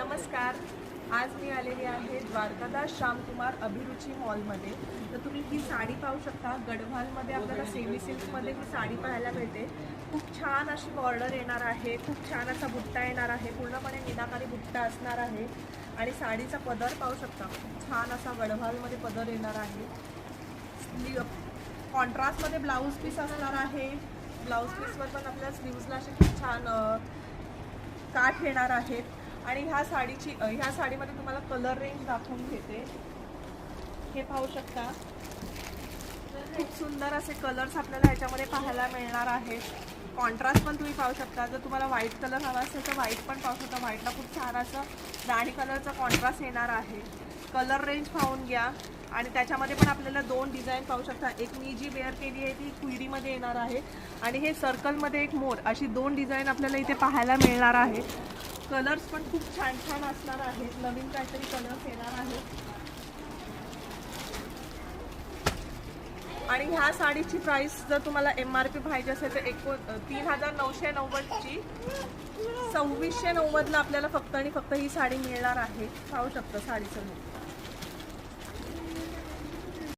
नमस्कार. आज मी आलेली आहे द्वारकादास श्यामकुमार अभिरुची मॉलमध्ये. तर तुम्ही ही साडी पाहू शकता. गढवालमध्ये आपल्याला सेमी सिल्कमध्ये ही साडी पाहायला मिळते. खूप छान अशी बॉर्डर येणार आहे, खूप छान असा बुट्टा येणार आहे, पूर्णपणे मीनाकारी बुट्टा असणार आहे. आणि साडीचा पदर पाहू शकता, खूप छान असा गढवालमध्ये पदर येणार आहे. कॉन्ट्रास्टमध्ये ब्लाऊज पीस असणार आहे. ब्लाऊज पीसवर पण आपल्या स्लीव्जला असे खूप छान काठ येणार आहेत. आणि ह्या साडीमध्ये तुम्हाला कलर रेंज दाखवून घेते. हे पाहू शकता, खूप सुंदर असे कलर्स आपल्याला ह्याच्यामध्ये पाहायला मिळणार आहेत. कॉन्ट्रास्ट पण तुम्ही पाहू शकता. जर तुम्हाला व्हाईट कलर हवा असेल तर व्हाईट पण पाहू शकता. व्हाईटला खूप छान असं राणी कलरचा कॉन्ट्रास्ट येणार आहे. कलर रेंज पाहून घ्या. आणि त्याच्यामध्ये पण आपल्याला दोन डिझाईन पाहू शकता. एक मी जी वेअर केली आहे ती कुईरीमध्ये येणार आहे आणि हे सर्कलमध्ये एक मोर, अशी दोन डिझाईन आपल्याला इथे पाहायला मिळणार आहे. कलर्स पण खूप छान छान असणार आहेत. नवीन काहीतरी कलर्स येणार आहेत. आणि ह्या साडीची प्राइस जर तुम्हाला MRP पाहिजे असेल तर 3990ची 2690ला आपल्याला फक्त आणि फक्त ही साडी मिळणार आहे. पाहू शकता साडीचं लूक.